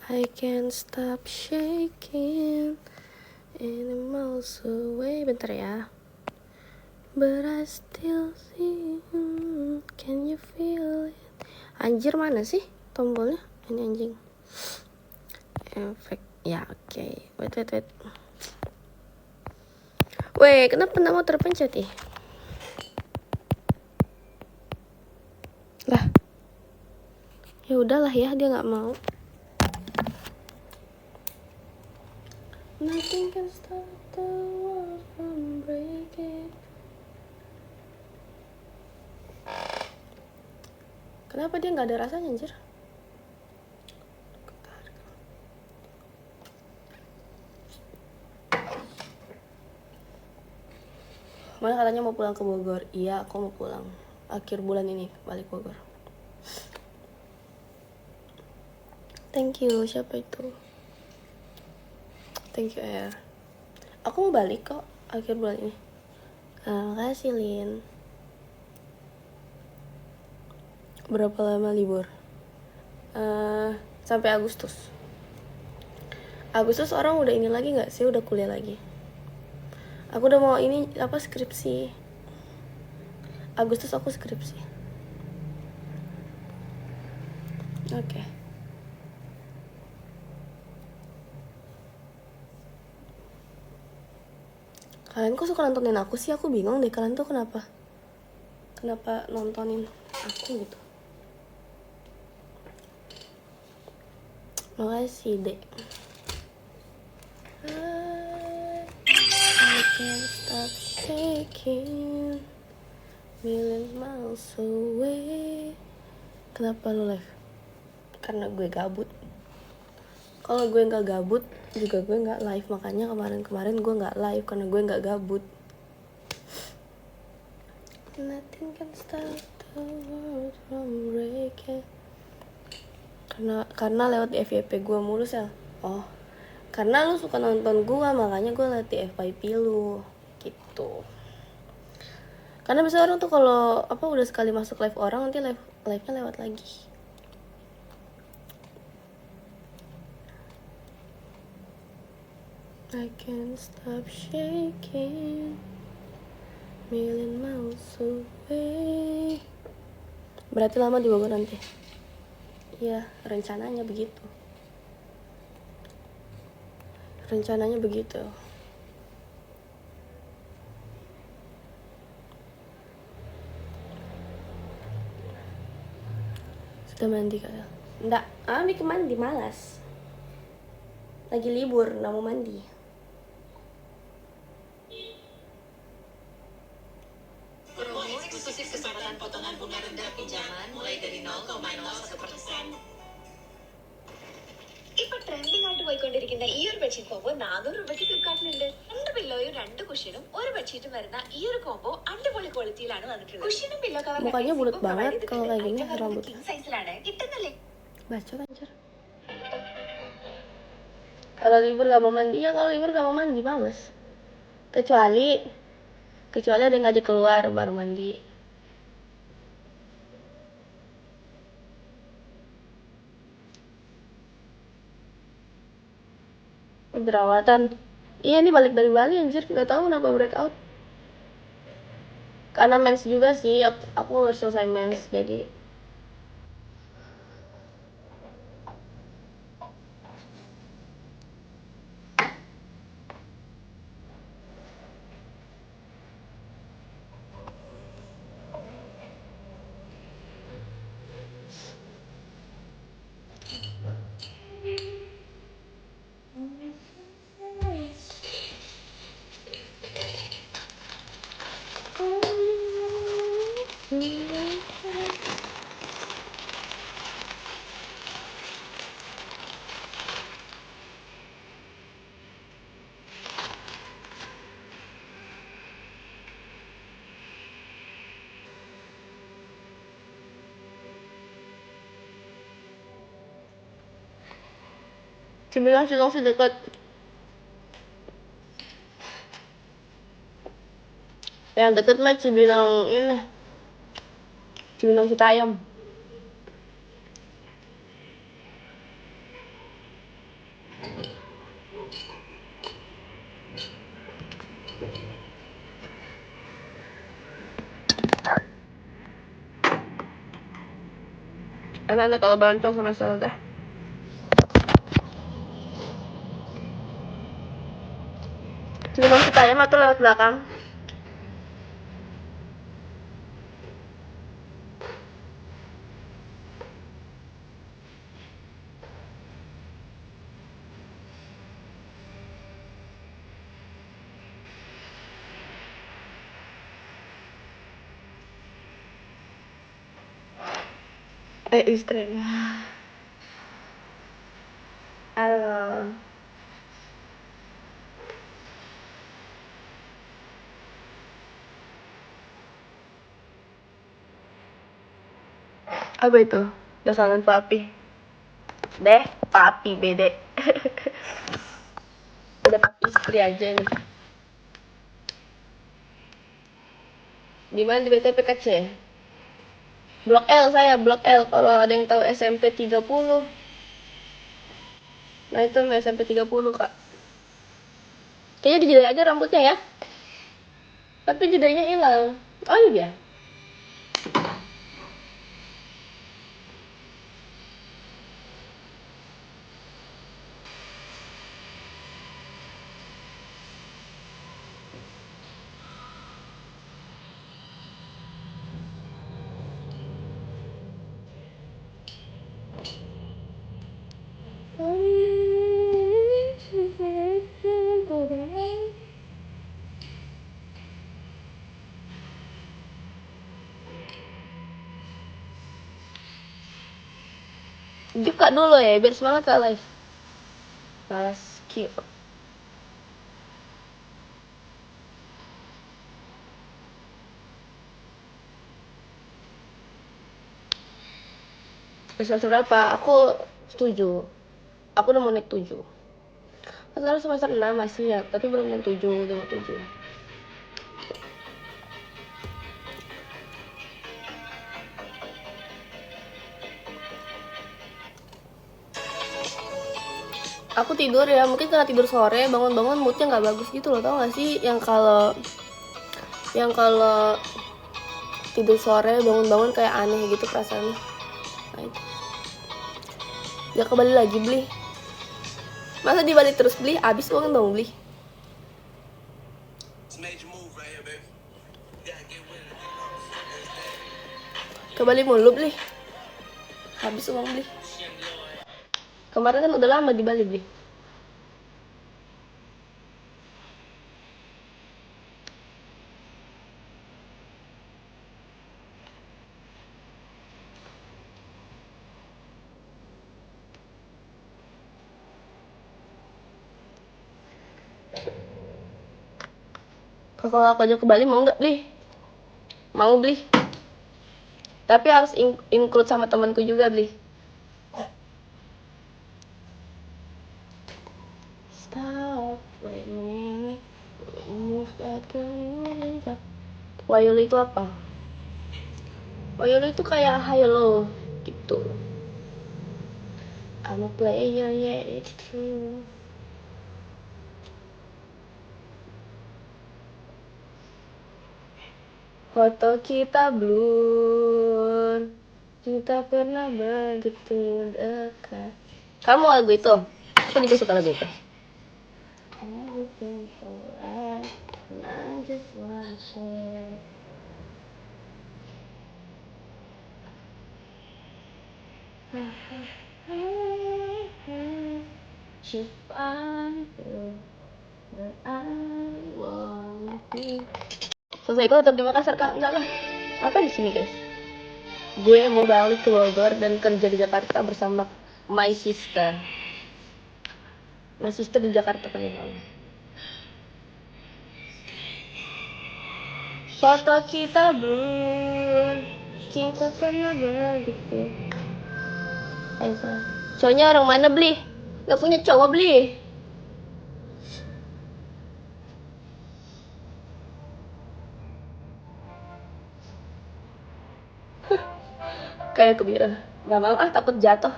I can't stop shaking animals away. Bentar ya. But I still see. Can you feel it? Anjir, mana sih tombolnya? Ini anjing. Efek. Ya, oke. Wait. Weh, kenapa nama terpencet ih? Lah. Ya udahlah ya, dia nggak mau. Nothing can stop the world from breaking. Kenapa dia nggak ada rasanya anjir? Mana katanya mau pulang ke Bogor. Iya, aku mau pulang akhir bulan ini, balik Bogor. Thank you, siapa itu? Thank you, Air. Aku mau balik kok akhir bulan ini. Makasih, Lin. Berapa lama libur? Sampai Agustus. Agustus orang udah ini lagi gak sih? Udah kuliah lagi. Aku udah mau ini, skripsi. Agustus aku skripsi. Oke. Kalian kok suka nontonin aku sih? Aku bingung deh, kalian tuh kenapa nontonin aku gitu. Makasih, Dek. I can't stop shaking million miles away. Kenapa lu live? Karena gue gabut. Kalau gue nggak gabut juga gue nggak live. Makanya kemarin gue nggak live karena gue nggak gabut. Nothing can stop the world from breaking. Karena lewat di FYP gue mulu sel. Oh, karena lu suka nonton gue, makanya gue liat di FYP lu gitu. Karena biasanya orang tuh kalau udah sekali masuk live orang, nanti live-nya lewat lagi. I can't stop shaking million miles away. Berarti lama di Bogor nanti. Iya, rencananya begitu. Sudah mandi kalian? Enggak, bikin mandi malas. Lagi libur, nggak mau mandi. Eksklusif kesempatan potongan bunga rendah pinjaman mulai dari 0,01%. ഇപ്പൊ ട്രെൻഡിംഗ് ആയിട്ട് പോയിക്കൊണ്ടിരിക്കുന്ന ഈ ഒരു bedsheet combo 400 രൂപയ്ക്ക് ഫ്ലിപ്കാർട്ടിലുണ്ട്. 2 പില്ലോയും 2 കുഷ്യനും 1 ബെഡ്ഷീറ്റും വരുന്ന ഈ ഒരു കോംബോ അടിപൊളി ക്വാളിറ്റിയിലാണ് വന്നിട്ടുള്ളത്. കുഷ്യനും pillow cover mukanya bulat banget kalau kayak gini rambutnya. King സൈസിലാണ് കിട്ടുന്നില്ലേ? Bacot anjir. Kalau libur gak mau mandi, ya kalau libur gak mau mandi males. Kecuali ada yang ngajak keluar baru mandi. Jerawatan. Iya, ini balik dari Bali anjir, gak tahu kenapa breakout. Karena mens juga sih, aku harus selesai mens jadi. Cimilan sih deket. Yang deket mah Cibinong ini. Cibinong Citayam. Anak-anak kalau berantem sama saudara. Cuma kita ayam atau lewat belakang? Istrinya. Halo. Apa itu? Dasangan papi. Deh, papi bede. Udah papi istri aja nih. Di mana di BTPKC? Blok L saya, Blok L. Kalau ada yang tahu SMP 30. Nah itu SMP 30 kak. Kayaknya dijeda aja rambutnya ya. Tapi jedanya hilang. Oh iya. Buka dulu ya, biar semangat kak live. Malas Q. Semester berapa? Aku 7. Aku udah mau naik 7. Sekarang semester 6 masih ya, tapi belum naik 7, udah mau 7. Aku tidur ya, mungkin karena tidur sore, bangun-bangun moodnya nggak bagus gitu loh, tau gak sih? Yang kalau tidur sore, bangun-bangun kayak aneh gitu perasaannya. Nah itu. Gak kembali lagi beli. Masa dibalik terus beli? Abis uang dong beli. Kembali mulu beli. Habis uang beli. Kemarin kan udah lama di Bali beli. Kalau aku aja ke Bali mau nggak beli? Mau beli. Tapi harus include sama temanku juga beli. Stop me. Wayulu itu apa? Wayulu itu kayak halo gitu. I'm a player, yeah it's true. Foto kita blur, kita pernah begitu dekat. Kamu lagu itu? Aku juga suka lagu itu. Everything alright, and I just wanna share. To find you, but I want you. Selesai kok tetap di Makassar kak? Enggak lah. Apa di sini guys? Gue mau balik ke Bogor dan kerja di Jakarta bersama my sister. My sister di Jakarta kan ya. Foto kita blur, kita pernah begitu. Ayo, cowoknya orang mana beli? Gak punya cowok beli. Kayak kebira. Gak mau ah, takut jatuh.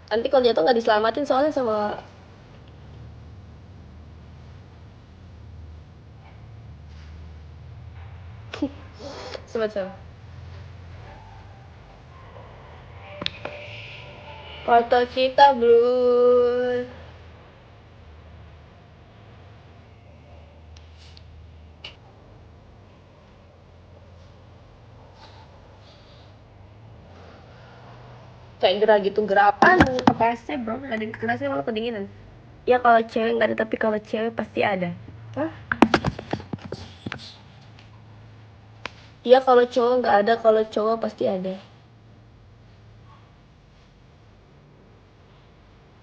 Nanti kalau jatuh nggak diselamatin soalnya sama semacam. Foto kita blur. Kayak gerah gitu, gerah apaan? Kepasnya bro, gak ada yang kerasnya malah kedinginan. Ya kalau cewek gak ada, tapi kalau cewek pasti ada. Hah? Ya kalau cowok gak ada, kalau cowok pasti ada.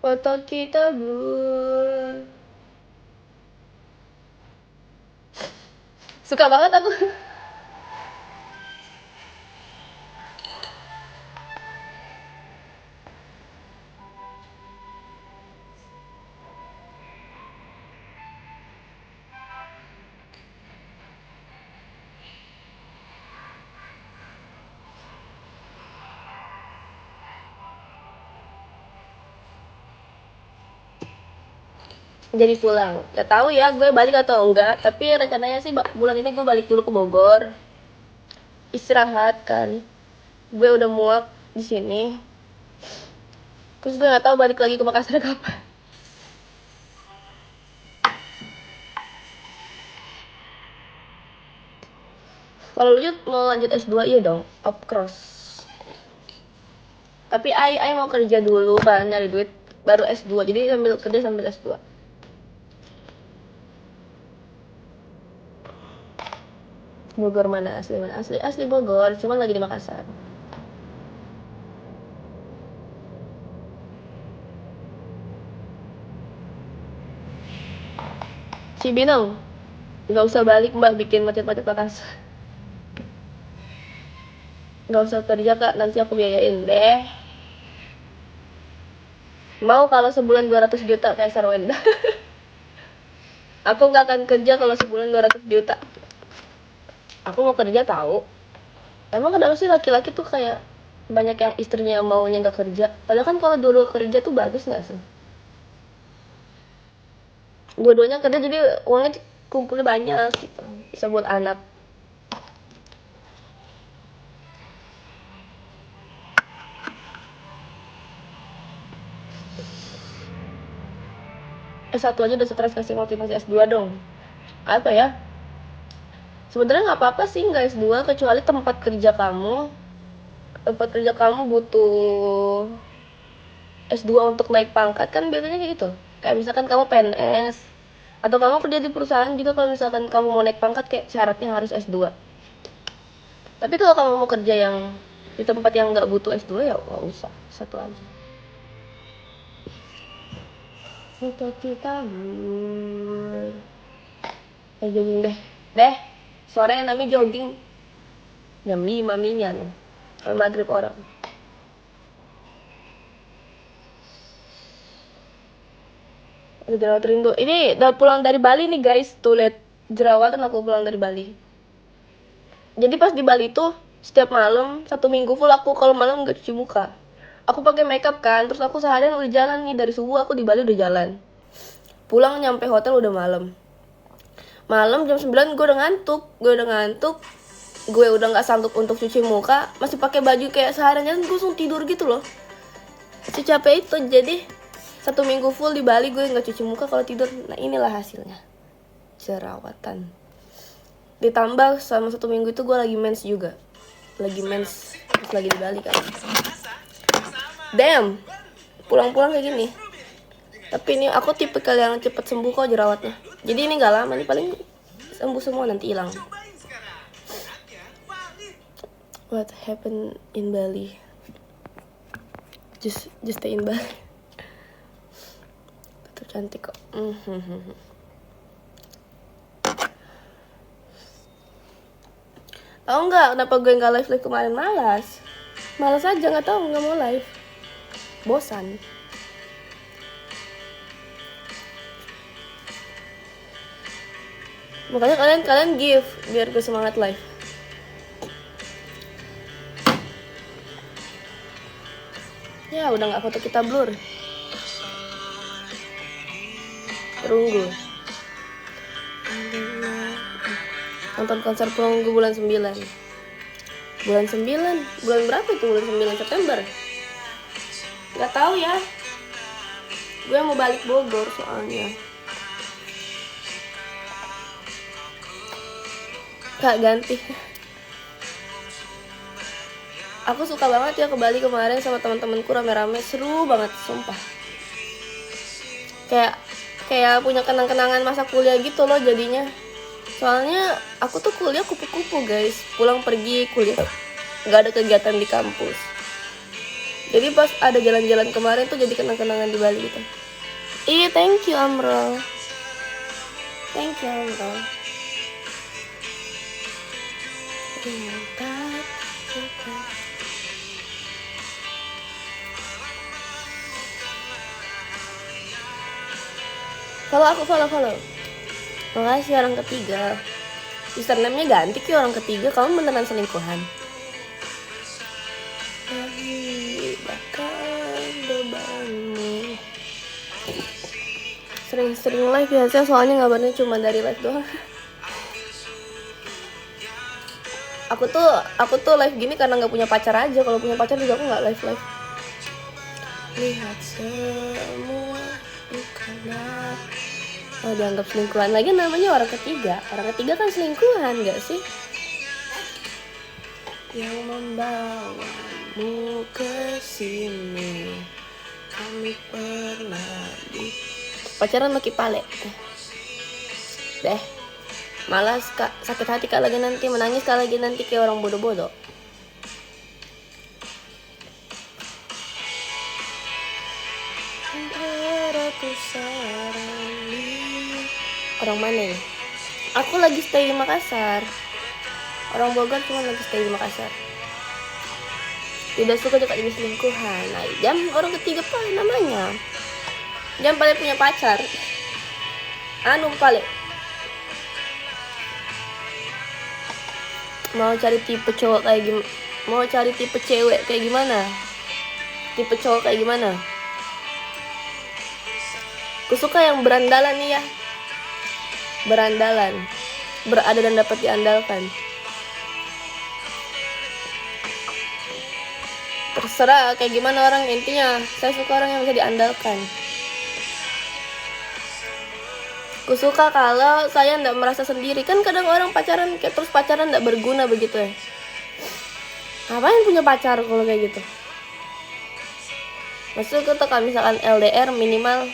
Foto kita blur. Suka banget aku. Jadi pulang, gak tahu ya gue balik atau enggak, tapi rencananya sih bulan ini gue balik dulu ke Bogor, istirahat kan. Gue udah muak di sini, terus gue nggak tahu balik lagi ke Makassar kapan. Kalau lu mau lanjut S2 iya dong, of course. Tapi I mau kerja dulu, kan nyari duit baru S2, jadi sambil kerja sambil S2. Bogor mana asli, mana asli Bogor, cuman lagi di Makassar. Cibinong, nggak usah balik mbak, bikin macet-macet Makassar. Nggak usah kerja kak, nanti aku biayain deh. Mau kalau sebulan 200 juta kayak Sarwenda. Aku nggak akan kerja kalau sebulan 200 juta. Aku mau kerja tahu. Emang kenapa sih laki-laki tuh kayak banyak yang istrinya maunya nggak kerja? Padahal kan kalau dua-dua kerja tuh bagus nggak sih? Dua-duanya kerja jadi uangnya kumpulnya banyak gitu. Bisa buat anak. S1 aja udah stres, kasih motivasi S2 dong. Apa ya? Sebenarnya nggak apa-apa sih nggak S2, kecuali tempat kerja kamu butuh S2 untuk naik pangkat kan, biasanya kayak gitu. Kayak misalkan kamu PNS atau kamu kerja di perusahaan juga, kalau misalkan kamu mau naik pangkat kayak syaratnya harus S2. Tapi kalau kamu mau kerja yang di tempat yang nggak butuh S2 ya nggak usah, satu aja. Foto kita jogging deh sore namanya jogging jam 5 minyan maghrib orang. Jerawat rindu. Ini udah pulang dari Bali nih guys. Tuh lihat jerawatan aku pulang dari Bali. Jadi pas di Bali tuh setiap malam 1 minggu full aku kalau malam nggak cuci muka. Aku pakai makeup kan. Terus aku seharian udah jalan nih, dari subuh aku di Bali udah jalan. Pulang nyampe hotel udah malam. Malam jam 9 gue udah ngantuk. Gue udah nggak sanggup untuk cuci muka. Masih pakai baju kayak seharian, gue langsung tidur gitu loh. Secapek itu. Jadi 1 minggu full di Bali gue nggak cuci muka kalau tidur. Nah inilah hasilnya, jerawatan. Ditambah sama 1 minggu itu gue lagi mens juga, lagi di Bali kan. Damn, pulang-pulang kayak gini. Tapi ini aku tipe yang cepet sembuh kok jerawatnya. Jadi ini nggak lama nih, paling sembuh semua nanti hilang. What happened in Bali? Just stay in Bali. Cantik kok. Tahu nggak kenapa gue nggak live kemarin? Malas aja, nggak tahu, nggak mau live, bosan. Makanya kalian give biar gue semangat live. Ya udah nggak foto kita blur. Perunggu. Nonton konser Perunggu bulan 9. Bulan berapa itu? Bulan 9 September. Nggak tahu ya. Gue mau balik Bogor soalnya. Kak ganti. Aku suka banget ya ke Bali kemarin sama teman-temanku rame-rame, seru banget sumpah. Kayak punya kenang-kenangan masa kuliah gitu loh jadinya. Soalnya aku tuh kuliah kupu-kupu guys, pulang pergi kuliah, nggak ada kegiatan di kampus. Jadi pas ada jalan-jalan kemarin tuh jadi kenang-kenangan di Bali gitu. Iya, thank you Amrol. Thank you Amrol. Kalau aku follow. Makasih orang ketiga. Username-nya ganti ke orang ketiga. Kamu beneran selingkuhan? Bahkan bebanmu. Sering-sering live biasanya, soalnya ngabarnya cuma dari live doang. Aku tuh live gini karena nggak punya pacar aja. Kalau punya pacar juga aku nggak live. Lihat semua bukanlah. Oh, dianggap selingkuhan lagi, namanya orang ketiga. Orang ketiga kan selingkuhan nggak sih? Yang membawamu ke sini, kami pernah di pacaran maki pale. Deh. Malas kak, sakit hati kak lagi nanti, menangis kak lagi nanti kayak orang bodoh-bodoh. Orang mana ya? Aku lagi stay di Makassar. Orang Bogor cuma lagi stay di Makassar. Tidak suka dekat jadi selingkuhan. Nah, Jam orang ketiga pale namanya. Jam pale punya pacar. Anu pale. Mau cari tipe cowok kayak gimana? Mau cari tipe cewek kayak gimana? Tipe cowok kayak gimana? Aku suka yang berandalan nih ya. Berandalan, berada dan dapat diandalkan. Terserah kayak gimana orang, intinya saya suka orang yang bisa diandalkan. Aku suka kalau saya nggak merasa sendiri. Kan kadang orang pacaran terus pacaran nggak berguna begitu ya. Ngapain punya pacar kalau kayak gitu? Maksudnya kita kalau misalkan LDR minimal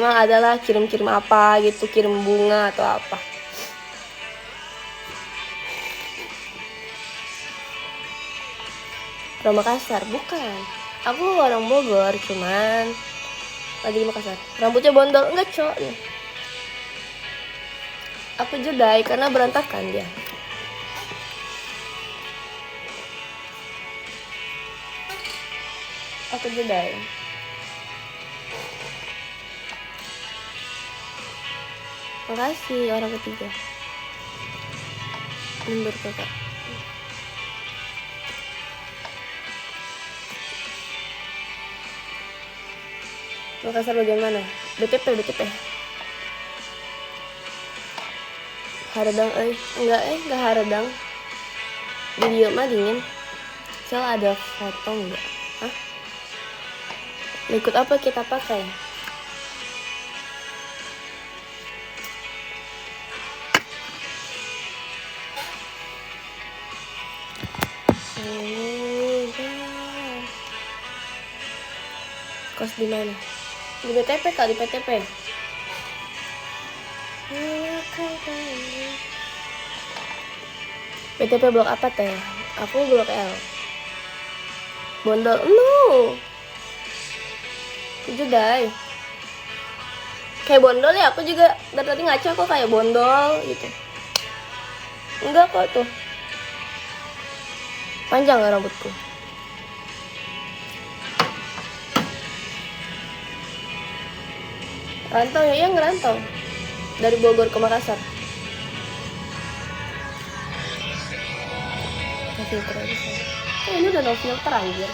adalah kirim-kirim apa gitu, kirim bunga atau apa. Orang Makassar, bukan. Aku orang Bogor, cuman lagi di Makassar. Rambutnya bondol, enggak cok. Aku jedai karena berantakan dia. Aku jedai. Makasih orang ketiga. Mundur kakak. Makassar bagian mana? BTP. Haradang enggak haradang. Video mah dingin. Sel ada foto enggak? Hah? Ikut apa kita pakai? Kos di mana? Di BTP kak, di PTP. BTP blok apa teh? Aku blok L. Bondol, no. Jedai. Kayak bondol ya, aku juga dari tadi ngaca kok kayak bondol gitu. Enggak kok tuh. Panjang gak rambutku? Rantau ya, yang ngerantau dari Bogor ke Makassar. Filter aja saya. Ini udah no filter anjir.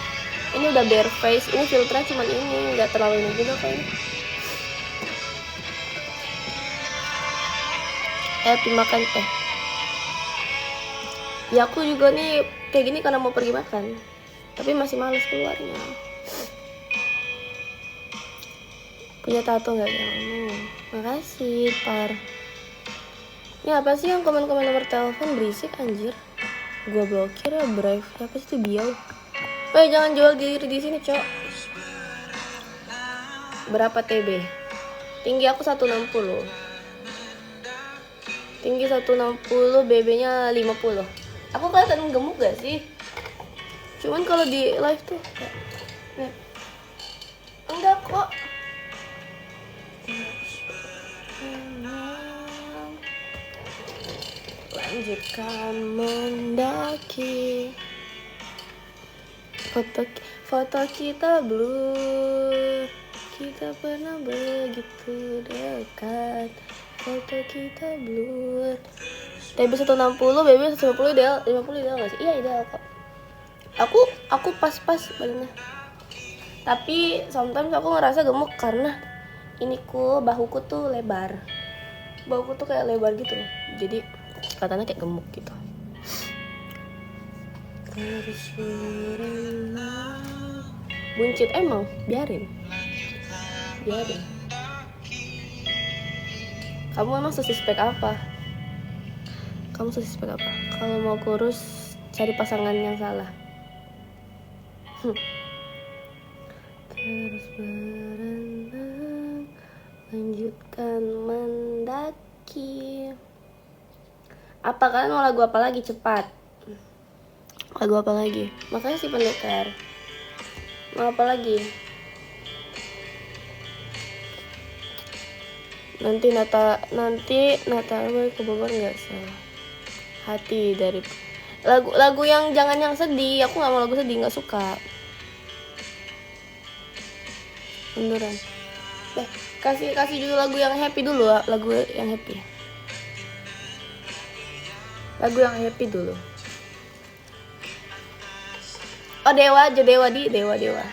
Ini udah bare face, ini filternya cuman ini, nggak terlalu ini juga kayaknya. Makan teh. Ya aku juga nih kayak gini karena mau pergi makan, tapi masih males keluarnya. Punya tato nggak kamu? Makasih, Par. Ini apa sih yang komen-komen nomor telepon berisik anjir? Gua blokir ya, Brave. Apa sih itu Biau? Jangan jual diri di sini, Cok. Berapa TB? Tinggi aku 160. Tinggi 160, BB-nya 50. Aku kelihatan gemuk gak sih? Cuman kalau di live tuh nih. Enggak kok. Lanjutkan mendaki. Foto kita blur. Kita pernah begitu dekat. Foto kita blur. TB 160, BB 150 ideal. 50 ideal gak sih? Iya ideal kok. Aku pas-pas badannya. Tapi sometimes aku ngerasa gemuk karena bahuku tuh lebar. Bahuku tuh kayak lebar gitu loh. Jadi katanya kayak gemuk gitu. Terus berenang. Buncit emang, biarin. Kamu emang sespek apa? Kalau mau kurus cari pasangan yang salah. Terus berenang, lanjutkan mendaki. Apa kalian mau lagu apa lagi? Cepat. Lagu apa lagi? Makanya si pendekar. Mau apa lagi? Nanti Nata ke Bogor nggak salah. Hati dari lagu yang jangan yang sedih. Aku nggak mau lagu sedih, nggak suka. Munduran. Kasih dulu lagu yang happy dulu. Lagu yang happy. Lagu yang happy dulu. Oh Dewa aja, Dewa. Dewa.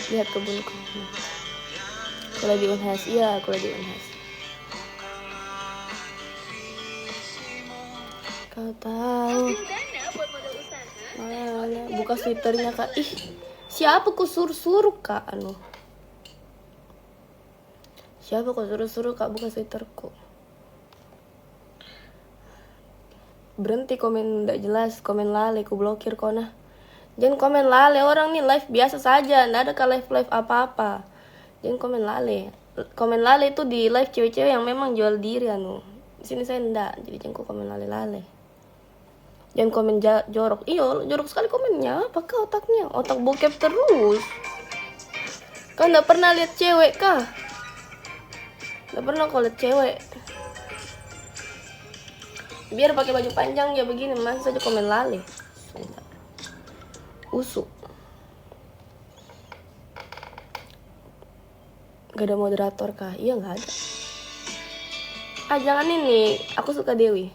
Lihat kebunku. Aku lagi Unhas. Iya, aku lagi Unhas. Kau tahu mana buka Twitternya Kak. Ih, siapa ku suruh Kak Siapa kok suruh Kak buka Twitterku? Berhenti komen nggak jelas, komen lale, ku blokir kau nah. Jangan komen lale, orang nih live biasa saja, nggak ada ke live apa-apa. Jangan komen lale. Komen lale itu di live cewek-cewek yang memang jual diri Di sini saya enggak, jadi jangan komen lale. Jangan komen jorok. Iyo, jorok sekali komennya. Pakai otaknya, otak bokep terus. Kau nggak pernah lihat cewek kah? Nggak pernah kau lihat cewek. Biar pakai baju panjang ya begini, mas saja komen lale. Usuk. Gak ada moderator kah? Iya nggak ada. Jangan ini, aku suka Dewi.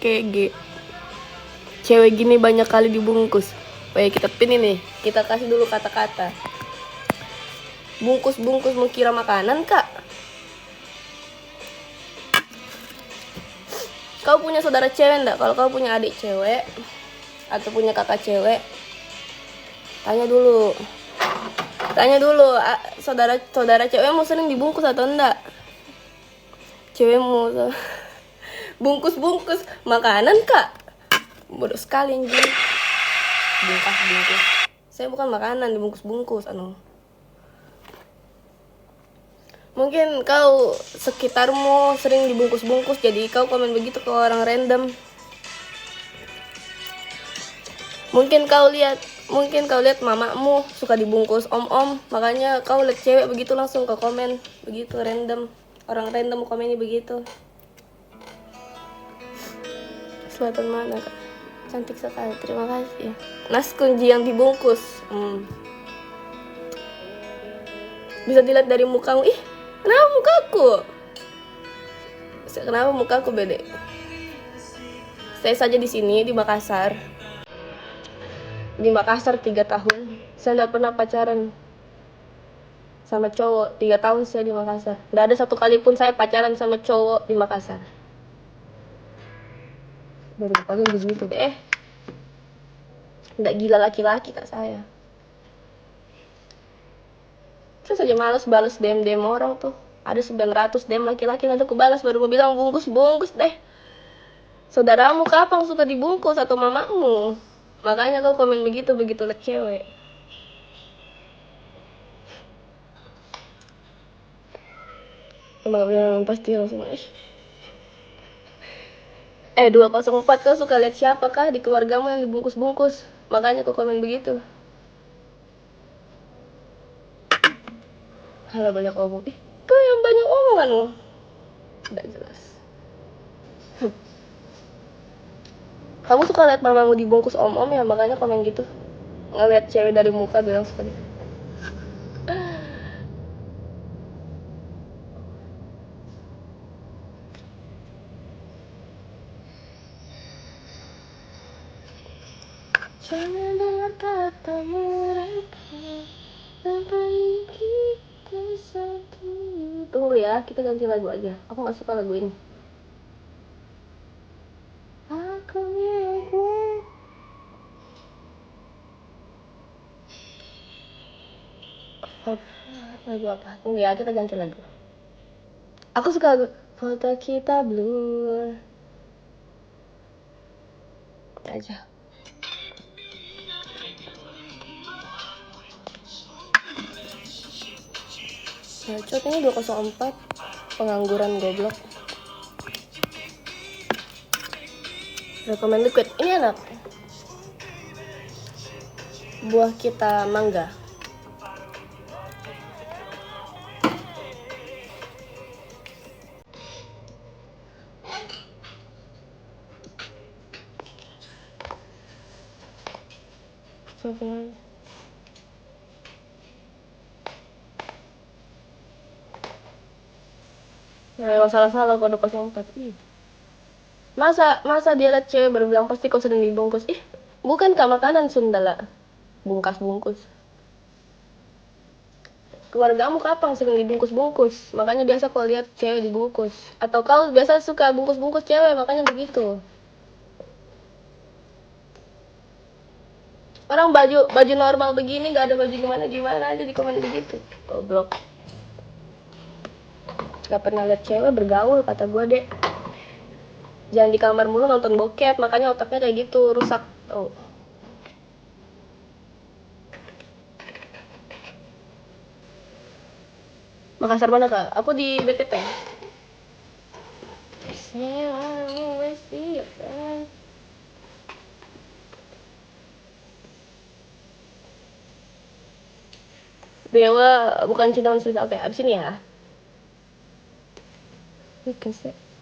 pakai G. Cewek gini banyak kali dibungkus. Kayak kita pin ini, kita kasih dulu kata-kata. Bungkus-bungkus mau kira makanan, Kak? Kau punya saudara cewek enggak? Kalau kau punya adik cewek atau punya kakak cewek, tanya dulu. Saudara cewekmu sering dibungkus atau enggak? Cewekmu bungkus-bungkus makanan, Kak? Bodoh sekali anjing. Bungkus. Saya bukan makanan dibungkus-bungkus Mungkin kau sekitarmu sering dibungkus-bungkus, jadi kau komen begitu ke orang random. Mungkin kau lihat mamamu suka dibungkus om-om, makanya kau lihat cewek begitu langsung ke komen begitu random. Orang random komennya begitu. Selatan mana, Kak? Cantik sekali, terima kasih. Nas kunci yang dibungkus. Bisa dilihat dari mukamu. Ih, kenapa mukaku? Kenapa mukaku beda? Saya saja di sini di Makassar. Di Makassar 3 tahun. Saya tidak pernah pacaran sama cowok. 3 tahun saya di Makassar. Tidak ada satu kali pun saya pacaran sama cowok di Makassar. Baru paling begitu deh. Tidak gila laki-laki Kak saya. Saya saja malas balas DM orang tuh. Ada 900 DM laki-laki, nanti aku balas baru mau bilang bungkus deh. Saudaramu kapan suka dibungkus atau mamamu? Makanya kau komen begitu liat cewek. Emang bilang pasti langsung 204 kau suka lihat siapa kah di keluargamu yang dibungkus-bungkus? Makanya kau komen begitu. Halah banyak omong. Kau yang banyak omongan loh. Tidak jelas. Kamu suka lihat mamamu dibungkus om-om ya, makanya komen gitu. Ngeliat cewek dari muka bilang seperti itu. Jangan dengar kata mereka, sampai kita satu. Tunggu ya, kita ganti lagu aja. Aku gak suka lagu ini. Aku milikmu. Lagu apa? Tunggu ya, kita ganti lagu. Aku suka lagu Foto Kita Blur aja. Bacot ini 204. Pengangguran goblok. Rekomen liquid. Ini enak. Buah kita mangga. Nah, salah-salah kode 04. Masa dia liat cewek baru bilang pasti kau sedang dibungkus. Bukan Kak, makanan Sunda lah. Bungkus. Keluargamu kapan sering dibungkus-bungkus? Makanya biasa kau lihat cewek dibungkus. Atau kau biasa suka bungkus-bungkus cewek, makanya begitu. Orang baju normal begini, gak ada baju gimana aja di komen begitu. Goblok. Gak pernah lihat cewek bergaul, kata gue deh. Jangan di kamar mulu nonton bokep, makanya otaknya kayak gitu, rusak. Oh. Makassar mana Kak? Aku di BTP. Dewa bukan cinta manusia. Oke, abis ini ya.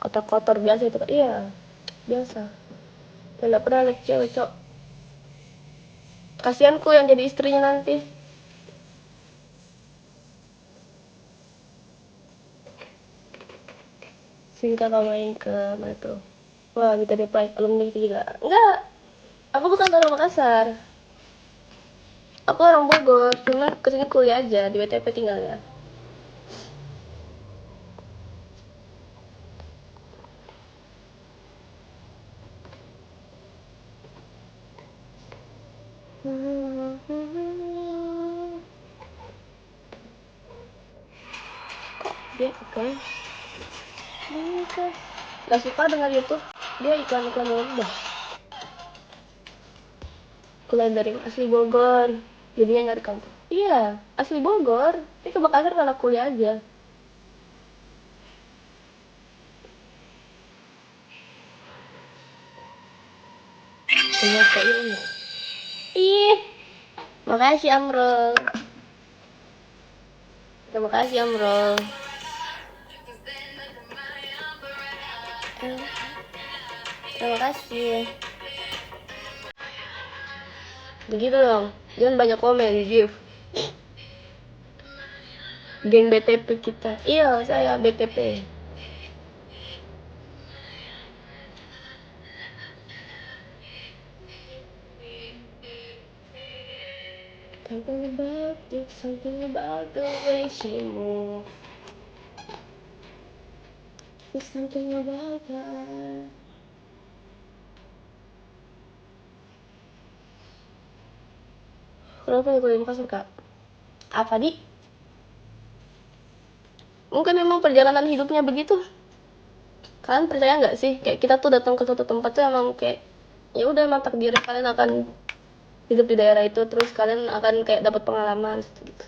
Kotor-kotor biasa itu Kak. Iya, biasa. Tidak pernah lihat cewek cok. Kasianku yang jadi istrinya nanti. Singkat main ke mana tuh? Wah, kita reply alumni juga. Enggak, aku bukan orang Makassar. Aku orang Bogor, cuma kesini kuliah aja, di WTP tinggalnya. Kok dia iklan? Gak suka dengar YouTube, dia iklan-iklan udah. Kuliah dari asli Bogor, jadinya nyari kampus. Iya, asli Bogor, tapi ke Makassar karena kuliah aja. Iya, kayaknya. Ih, makasih Amrul. Terima kasih Amrul. Terima kasih. Begitu dong, jangan banyak komen, Jif. Geng BTP kita. Iya, saya BTP. Something about the way she moves. There's something about her. Kenapa ya kuliah Makassar, Kak? Apa, Di? Mungkin memang perjalanan hidupnya begitu. Kalian percaya nggak sih? Kayak kita tuh datang ke suatu tempat tuh emang kayak ya udah emang takdir kalian akan hidup di daerah itu, terus kalian akan kayak dapat pengalaman gitu.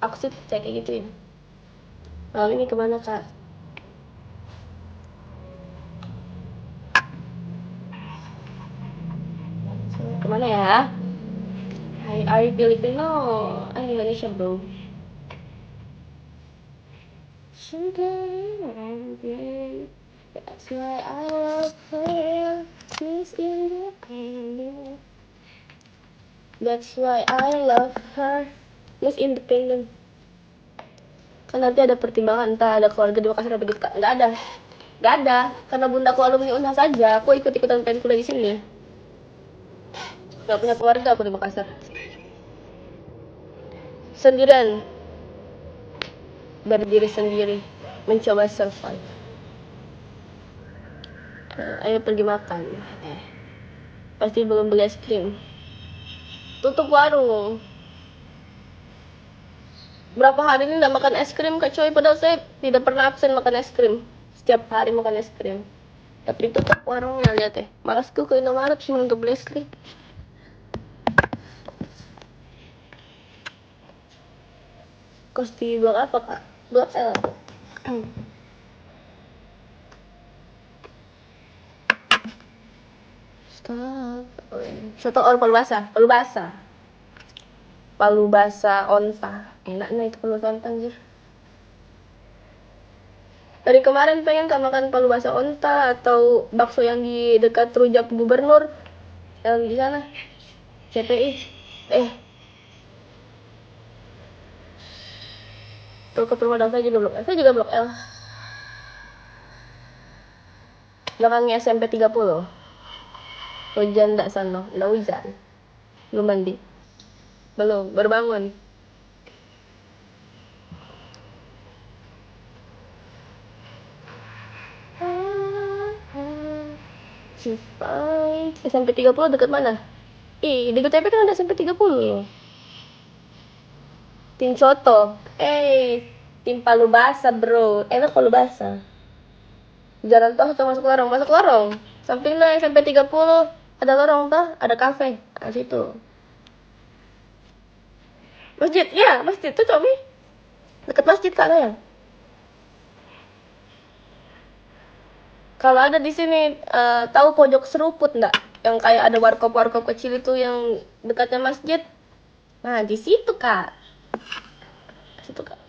Aku sih percaya kayak gitu ya. Malam ini kemana, Kak? Kemana ya? Hai, are you Filipino? Indonesia, bro. That's why I love her. She's independent. That's why I love her. Miss Independent. Kan nanti ada pertimbangan, entah ada keluarga di Makassar atau gitu, Kak. Nggak ada. Nggak ada. Karena bundaku alumni Unhas saja. Aku ikut-ikutan pengen kuliah di sini. Nggak punya keluarga aku di Makassar. Sendirian. Berdiri sendiri. Mencoba survive. Ayo pergi makan. Pasti belum beli es krim. Tutup warung. Berapa hari ini nggak makan es krim, Kak Coy? Padahal saya tidak pernah absen makan es krim. Setiap hari makan es krim. Tapi tutup warungnya, lihat ya. Malasku ke Indomaret cuma untuk beli es krim. Kos di blok apa, Kak? Blok L. Stop. Soto or palu basah? Palu basah. Palu basah onta. Enaknya itu palu basah onta, anjir. Dari kemarin pengen Kak makan palu basah onta atau bakso yang di dekat Rujak Gubernur. Yang di sana. CPI. Ke rumah saya juga blok L. Saya juga blok L. Belakangnya SMP 30. Hujan ndak sana, ndak hujan. Belum mandi. Belum, baru bangun. SMP 30 dekat mana? Ih, di GTP kan ada SMP 30. Tim Soto. Tim Palu Basah, bro. Enak Palu Basah. Jalan tol atau masuk lorong? Masuk lorong. Sampingnya SMP 30 ada lorong toh, ada kafe. Nah, situ. Masjid, ya, masjid tuh Comi. Dekat masjid Kak ya. Kalau ada di sini tahu pojok seruput enggak? Yang kayak ada warkop-warkop kecil itu yang dekatnya masjid. Nah, di situ, Kak. Situ, Kak.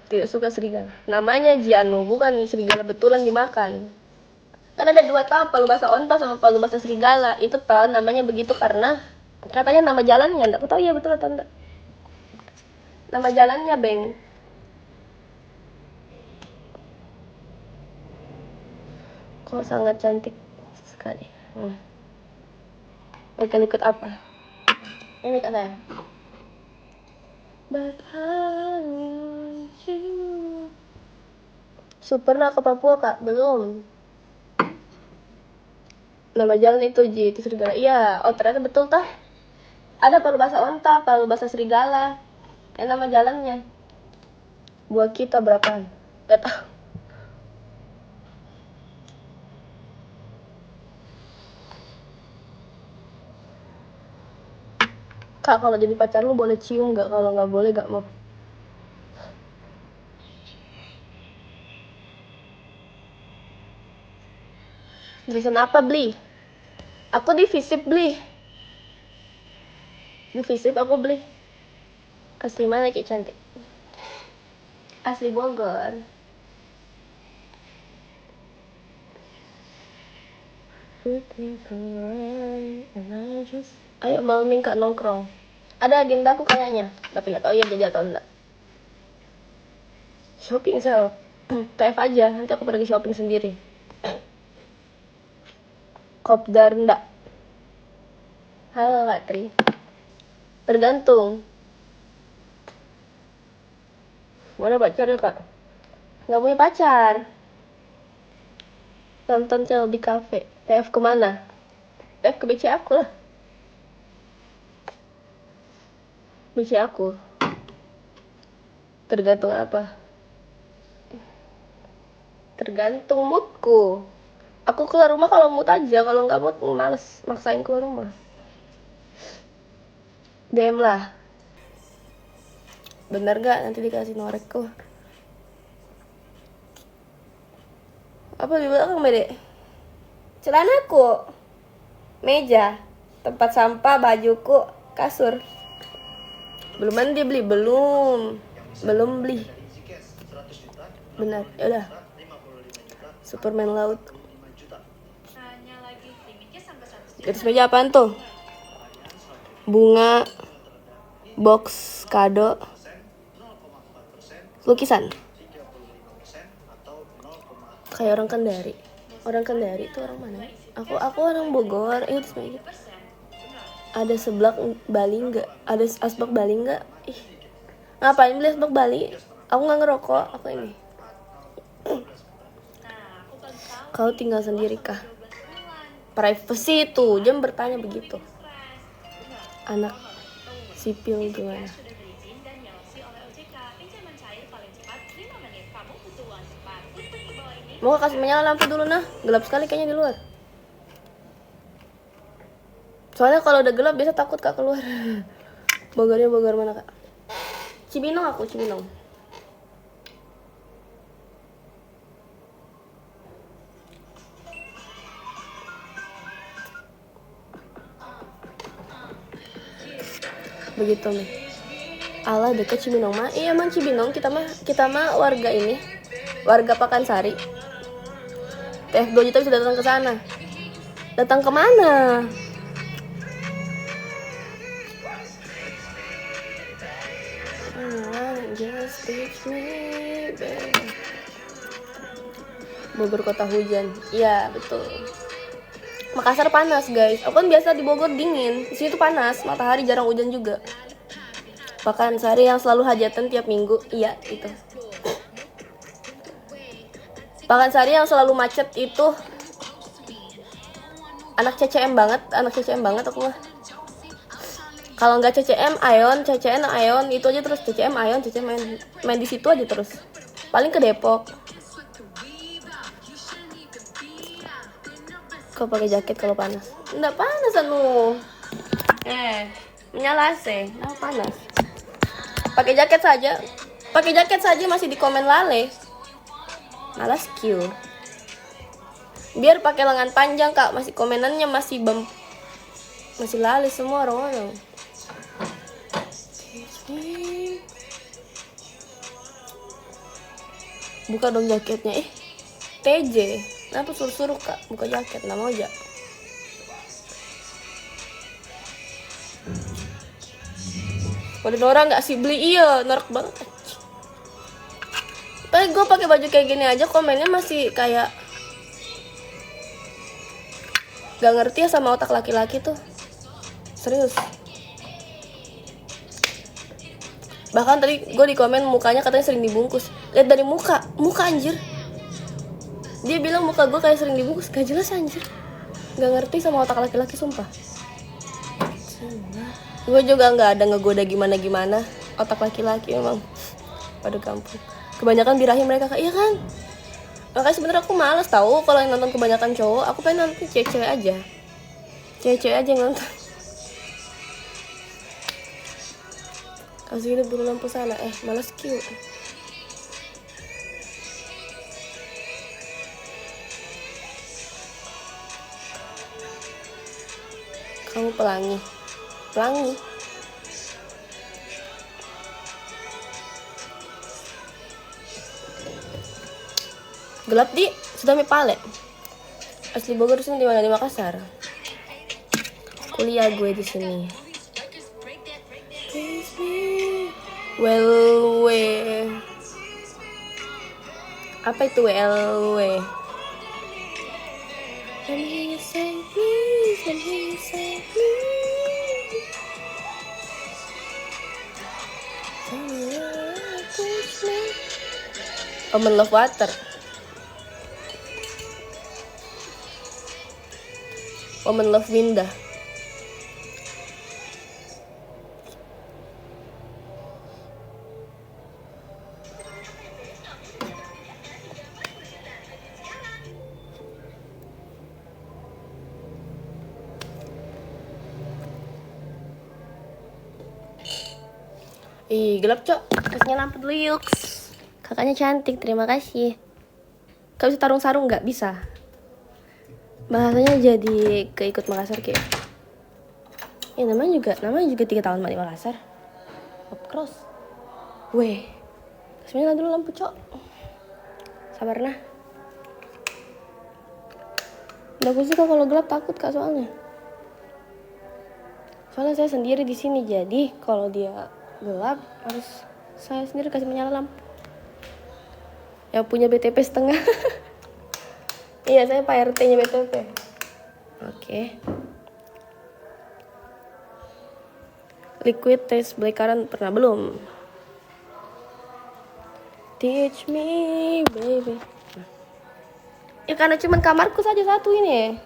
Tidak suka serigala. Namanya Jianu, bukan serigala betulan dimakan. Kan ada dua tahap, palu basah onta sama palu basah serigala. Itu namanya begitu karena katanya nama jalannya, enggak tahu ya betul atau enggak. Nama jalannya, Beng. Kok sangat cantik sekali. Ikut apa? Ini kata saya. But I want you. Pernah ke Papua, Kak? Belum. Nama jalan itu Ji, itu serigala. Iya, oh ternyata betul tah. Ada palu bahasa onta, palu bahasa serigala. Nama jalannya. Buat kita berapa? Gak tahu. Kak, kalau jadi pacar lu boleh cium gak? Kalau nggak boleh gak mau. Jurusan apa, beli? Aku di Visip, beli. Di Visip aku beli. Asli mana, Ki cantik? Asli Bogor. Ayo malam Kak nongkrong. Ada agenda aku kayaknya, tapi nggak tahu ya jadi atau enggak. Shopping sel, TF aja. Nanti aku pergi shopping sendiri. Kopdar enggak. Halo Kak Tri. Tergantung. Mana pacarnya Kak? Nggak punya pacar. Nonton sel di cafe. TF kemana? TF ke BC aku lah. BC aku. Tergantung apa? Tergantung moodku. Aku keluar rumah kalau mood aja, kalau nggak mood males maksain keluar rumah. DM lah. Bener gak nanti dikasih norekku? Apa di belakang Bede? Celanaku, meja, tempat sampah, bajuku, kasur. Belum mandi beli, belum beli. Benar, ya udah. Superman laut. Di atas meja apaan tuh? Bunga, box kado, lukisan. Kayak orang Kendari. Orang Kendari itu orang mana? Aku orang Bogor. Ingat semuanya. Ada seblak Bali nggak? Ada asbak Bali nggak? Ih, ngapain beli asbak Bali? Aku nggak ngerokok. Aku ini. Kau tinggal sendiri kah? Privacy itu, jam bertanya begitu. Anak sipil gimana? Mau kasih menyala lampu dulu nah, gelap sekali kayaknya di luar. Soalnya kalau udah gelap biasa takut Kak keluar. Bogornya Bogor mana Kak? Cibinong aku, Cibinong. Begitu nih. Allah deket Cibinong mah. Iya emang Cibinong kita mah warga ini. Warga Pakansari. TF 2 juta bisa datang ke sana. Datang ke mana? Just teach me, baby. Bogor kota hujan. Iya, betul. Makassar panas, guys. Aku kan biasa di Bogor dingin. Di sini tuh panas, matahari jarang hujan juga. Pakansari yang selalu hajatan tiap minggu. Iya, itu. Pakansari yang selalu macet itu anak CCM banget aku mah. Kalau nggak CCM Aeon, CCN Aeon itu aja terus, CCM Aeon, CCM Aeon. Main di situ aja terus. Paling ke Depok. Kau pakai jaket kalau panas? Nggak panas anu. Menyala AC, nah panas. Pakai jaket saja masih di komen lale. Malas Q. Biar pakai lengan panjang Kak, masih komenannya masih lali semua orang-orang. Buka dong jaketnya. TJ. Kenapa suruh Kak buka jaket? Nggak mau aja. Waduh orang nggak sih beli, iya norak banget. Tapi gue pakai baju kayak gini aja komennya masih kayak gak ngerti ya sama otak laki-laki tuh, serius. Bahkan tadi gue di komen mukanya katanya sering dibungkus. Lihat dari muka anjir. Dia bilang muka gue kayak sering dibungkus, gak jelas anjir. Gak ngerti sama otak laki-laki sumpah. Gue juga gak ada ngegoda gimana-gimana. Otak laki-laki emang pada kampung. Kebanyakan birahi mereka kayak, iya kan? Makanya sebenarnya aku males tahu kalau yang nonton kebanyakan cowok. Aku pengen nonton cewek-cewek aja. Cewek-cewek aja yang nonton. Kasih hidup dulu lampu sana. Malas Q. Kamu pelangi. Gelap di sudah mipale. Asli Bogor sini di mana? Di Makassar. Kuliah gue di sini. WLW. Apa itu WLW? Let me say please, let me say please. Common Love Water. Woman Love Winda. Ih, gelap cok. Kasihnya lampu dulu yuk. Kakaknya cantik, terima kasih. Kau bisa tarung sarung nggak? Bisa. Bahasanya jadi keikut Makassar kayak. Ya namanya juga 3 tahun di Makassar. Up cross. Weh. Kasihnya dulu lampu cok. Sabar nah. Udah aku suka kalau gelap, takut kak soalnya. Soalnya saya sendiri di sini, jadi kalau dia gelap harus saya sendiri kasih menyala lampu. Yang punya BTP setengah. Iya, saya Pak RT-nya BTP. Oke. Liquid taste black currant pernah belum? Teach me, baby. Ya karena cuman kamarku saja satu ini.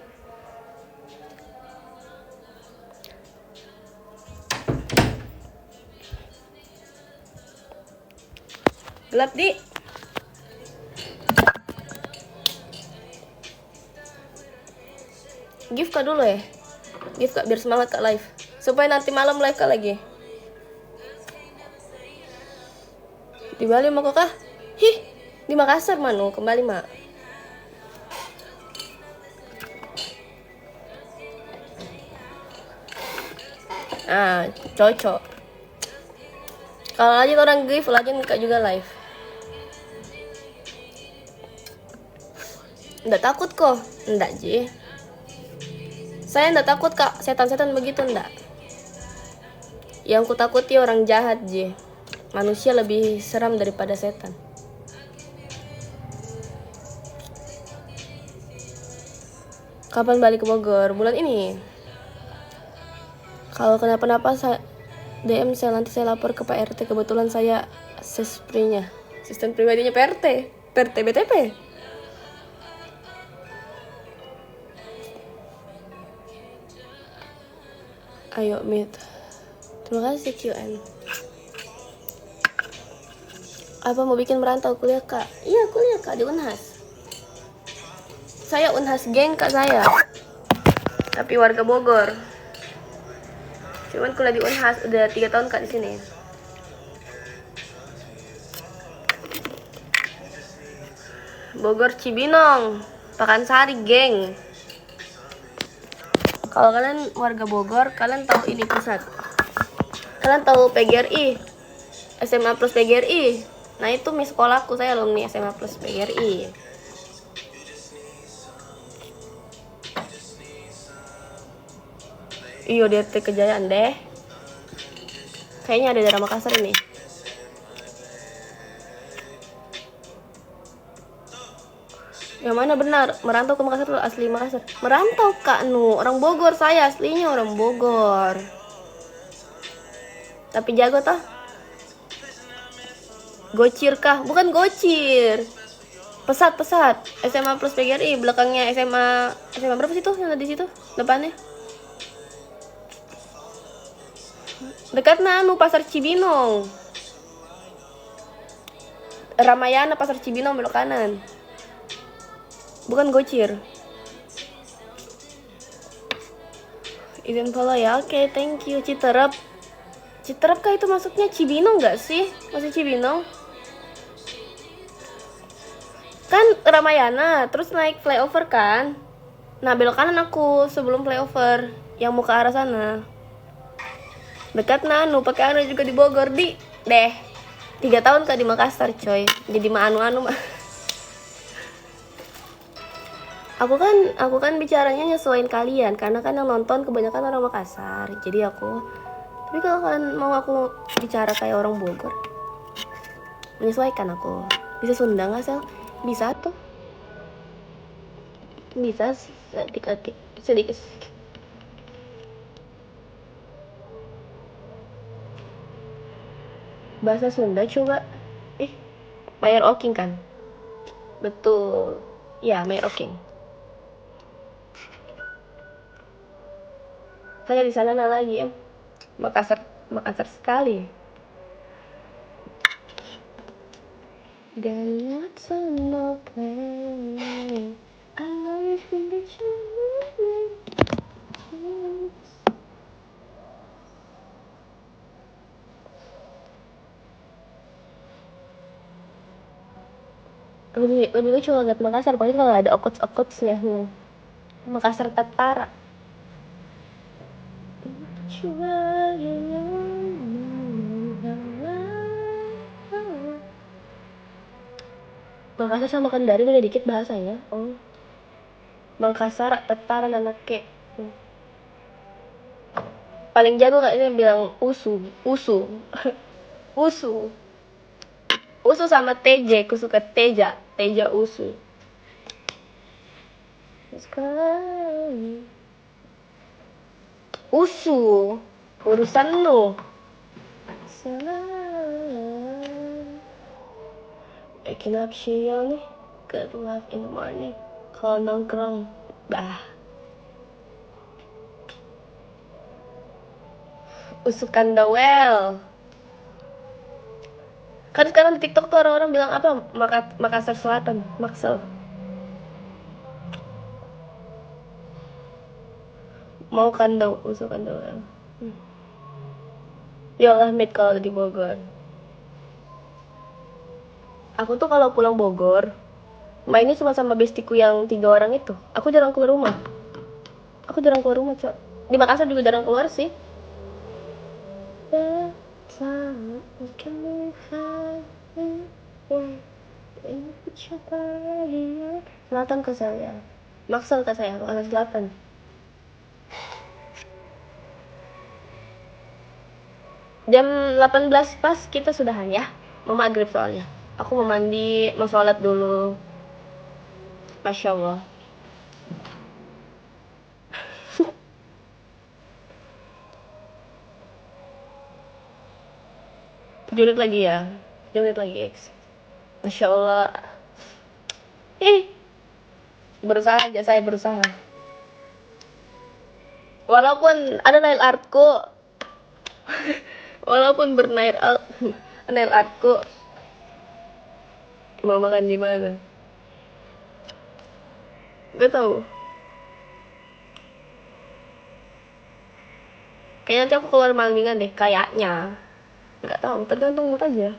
Gelap di. Give kak dulu ya. Give kak biar semangat kak live. Supaya nanti malam live kak lagi. Di Bali mau kak? Hih, di Makassar manu kembali mak. Ah, cocok. Kalau aja orang give, aja kak juga live. Nggak takut kok, nggak Ji. Saya nggak takut kak, setan-setan begitu nggak. Yang ku takuti orang jahat Ji. Manusia lebih seram daripada setan. Kapan balik ke Bogor? Bulan ini. Kalau kenapa-napa saya DM saya, nanti saya lapor ke Pak RT. Kebetulan saya sesprinya, sistem pribadinya PRT BTP. Ayo meet. Terima kasih QN. Apa mau bikin merantau kuliah kak? Iya kuliah kak di Unhas. Saya Unhas geng kak saya. Tapi warga Bogor. Cuman kuliah di Unhas udah 3 tahun kak di sini. Bogor Cibinong, Pakansari geng. Kalau kalian warga Bogor, kalian tahu ini pusat. Kalian tahu PGRI, SMA plus PGRI. Nah itu mis sekolahku, saya alumni SMA plus PGRI. Iyo DT Kejayaan deh. Kayaknya ada daerah Makassar ini. Yang mana benar? Merantau ke Makassar atau asli Makassar? Merantau Kak Nu, orang Bogor, saya aslinya orang Bogor. Tapi jago toh? Gocir kah? Bukan gocir. Pesat. SMA plus PGRI, belakangnya SMA berapa sih tuh yang di situ? Depannya. Dekat Nanu Pasar Cibinong. Ramayana Pasar Cibinong belok kanan. Bukan gocir. Izin follow ya. Oke, thank you. Citerep kah itu masuknya Cibinong nggak sih? Masih Cibinong? Kan Ramayana, terus naik flyover kan? Nah, belok kanan aku sebelum flyover yang mau ke arah sana. Dekat Nanu, pakai anu juga di Bogor di deh. 3 tahun Kak di Makassar, coy. Jadi mah anu mah. Aku kan bicaranya nyesuaiin kalian karena kan yang nonton kebanyakan orang Makassar. Jadi tapi kalau kalian mau aku bicara kayak orang Bogor, menyesuaikan aku. Bisa Sunda nggak sih? Bisa tuh. Bisa sedikit. Bahasa Sunda coba. Mayor Oking kan? Betul. Ya, Mayor Oking. Saya di sana lagi ya. Makassar sekali. Dan what's on my plan? I know you think that you lebih lucu banget Makassar, apalagi kalau ada okots-okotsnya. Makassar Tatara. Makassar sama Kendari beda dikit bahasanya. Oh. Makassar Tatara Nanake. Paling jago kayaknya bilang usu. Usu sama TJ, aku suka Teja Usu. Usu, urusan lu. Waking up siang nih, good luck in the morning. Kalau nongkrong, usukan Dawel. Kan sekarang di TikTok tuh orang-orang bilang apa? Makassar Selatan, Maksel. Mau usukan Dawel. Ya Allah, meet kalau di Bogor. Aku tuh kalau pulang Bogor, mainnya cuma sama bestiku yang 3 orang itu. Aku jarang keluar rumah, Cok. Di Makassar juga jarang keluar sih. Selatan ke saya. Maksel ke saya, ke selatan. Jam 18 pas kita sudahan ya. Mau maghrib soalnya. Aku mau mandi, mau sholat dulu. Masya Allah. Julid lagi ya. X. Masya Allah. Berusaha aja, saya berusaha. Walaupun ada nail artku. Walaupun bernail artku. Mau makan di mana? Gak tahu. Kayaknya nanti aku keluar malam deh, kayaknya. Gak tahu, tergantung mood aja.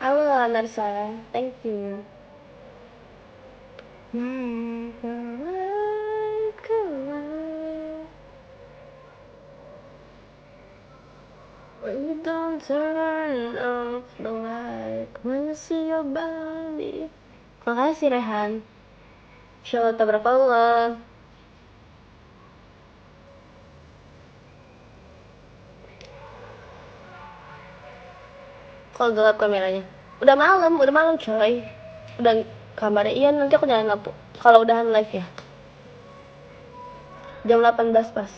Halo Narsa, thank you. When you don't turn off the light, when you see your body Makasih Rehan. Insyaallah tabarakallah. Kalau gelap kameranya. Udah malam coy. Udah kamarnya iya nanti aku nyalain lampu. Kalau udahan live ya. Jam 18 pas.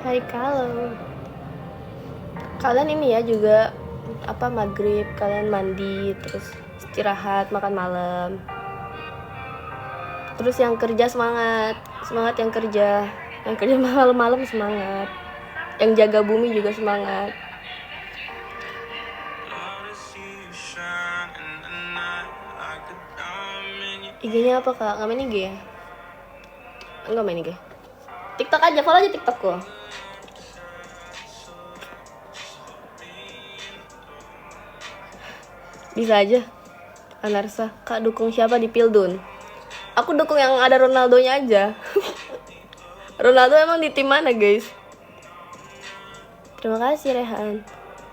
Hai kalau kalian ini ya juga apa maghrib kalian mandi terus istirahat makan malam, terus yang kerja semangat yang kerja malam-malam semangat, yang jaga bumi juga semangat. IG-nya apa kak? Nggak main IG ya? Nggak main IG. TikTok aja, follow aja TikTokku. Bisa aja. Anarsa, kak dukung siapa di Pildun? Aku dukung yang ada Ronaldonya aja. Ronaldo emang di tim mana guys? Terima kasih Rehan.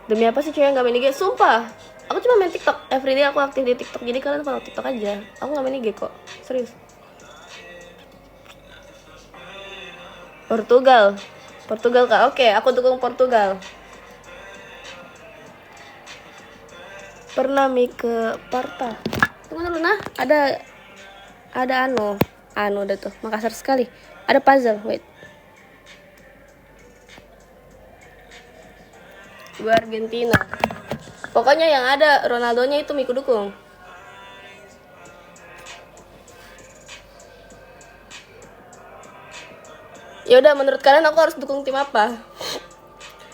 Demi apa sih cewek nggak main IG? Sumpah, aku cuma main TikTok. Everyday aku aktif di TikTok. Jadi kalian follow TikTok aja. Aku nggak main IG kok. Serius. Portugal kak. Oke, aku dukung Portugal. Pernah ke Parta. Tunggu dulu nah, ada anu udah tuh Makassar sekali. Ada puzzle, wait. Gue Argentina. Pokoknya yang ada Ronaldonya itu Miku dukung. Ya udah, menurut kalian aku harus dukung tim apa?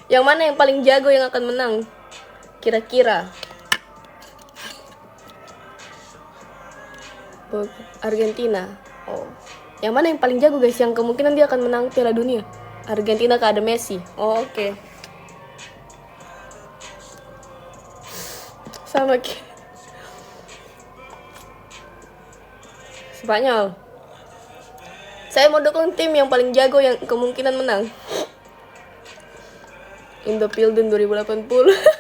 Yang mana yang paling jago yang akan menang? Kira-kira. Argentina. Oh. Yang mana yang paling jago guys? Yang kemungkinan dia akan menang Piala Dunia? Argentina ada Messi. Oh, oke. Sama Spanyol. Saya mau dukung tim yang paling jago yang kemungkinan menang. Indo Pildun 2080.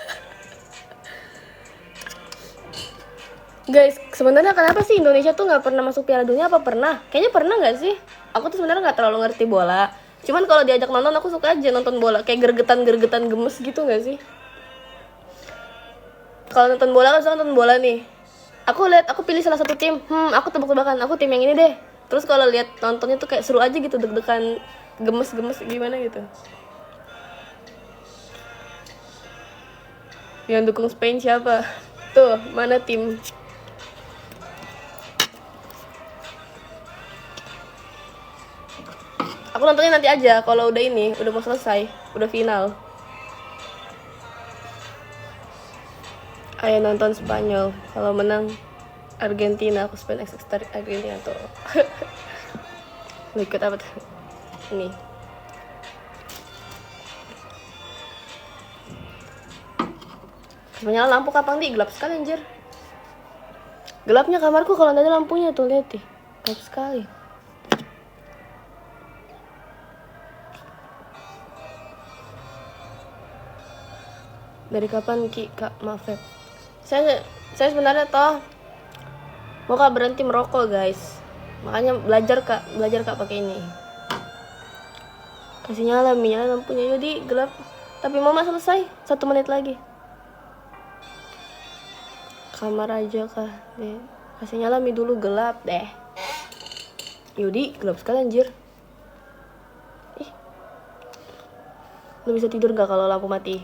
Guys, sebenarnya kenapa sih Indonesia tuh nggak pernah masuk Piala Dunia? Apa pernah? Kayaknya pernah nggak sih? Aku tuh sebenarnya nggak terlalu ngerti bola. Cuman kalau diajak nonton aku suka aja nonton bola. Kayak gergetan gemes gitu nggak sih? Kalau nonton bola kan, nonton bola nih. Aku pilih salah satu tim. Aku tebak-tebakan. Aku tim yang ini deh. Terus kalau lihat nontonnya tuh kayak seru aja gitu, deg-degan, gemes-gemes gimana gitu. Yang dukung Spain siapa? Tuh, mana tim? Aku nontonnya nanti aja kalau udah mau selesai, udah final. Ayo nonton Spanyol. Kalau menang Argentina, aku Spain x Argentina tuh. Ikut apa tuh? Ini. Menyala lampu kapan di? Gelap sekali anjir. Gelapnya kamarku kalau nggak ada lampunya tuh, lihat deh. Gelap sekali. Dari kapan Ki? Kak, maaf ya. Saya sebenarnya toh mau kak berhenti merokok guys. Makanya belajar kak pakai ini. Kasih nyala lampunya. Yudi gelap. Tapi mama selesai 1 menit lagi. Kamar aja kak. Deh. Kasih nyala dulu gelap deh. Yudi gelap sekali anjir. Lu bisa tidur gak kalau lampu mati?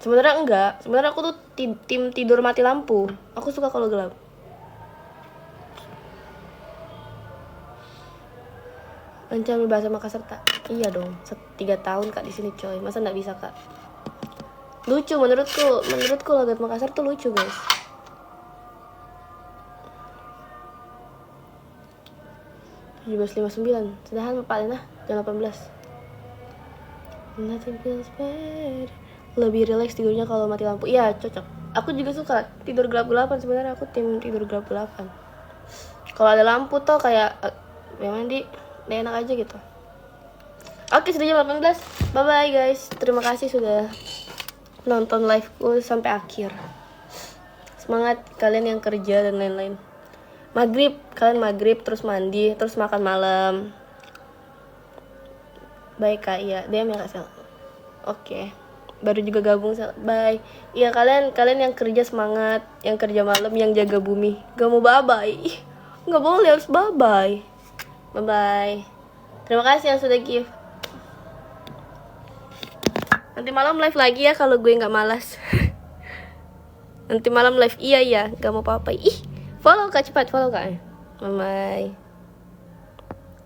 Sebenarnya enggak. Sebenarnya aku tuh tim tidur mati lampu. Aku suka kalau gelap. Lancar bahasa Makassar tak? Iya dong. 3 tahun kak di sini coy. Masa nggak bisa kak? Lucu menurutku logat Makassar tuh lucu guys. (17:59) Sedahan Pak Lena jam 18. Nothing feels better lebih rileks tidurnya kalau mati lampu. Iya cocok. Aku juga suka tidur gelap-gelapan sebenarnya. Aku tim tidur gelap-gelapan. Kalau ada lampu tuh kayak yang mandi enak aja gitu. Oke, sudah jam 18. Bye bye guys. Terima kasih sudah nonton liveku sampai akhir. Semangat kalian yang kerja dan lain-lain. Kalian maghrib terus mandi terus makan malam. Baik Kak, iya DM ya Kak Sel. Oke. Baru juga gabung Sel. Bye. Iya kalian yang kerja semangat, yang kerja malam, yang jaga bumi. Gak mau bye-bye. Gak boleh, harus bye-bye. Bye-bye. Terima kasih yang sudah give. Nanti malam live lagi ya kalau gue gak malas. Nanti malam live, iya gak mau apa-apa. Follow Kak, cepat follow Kak. Bye-bye.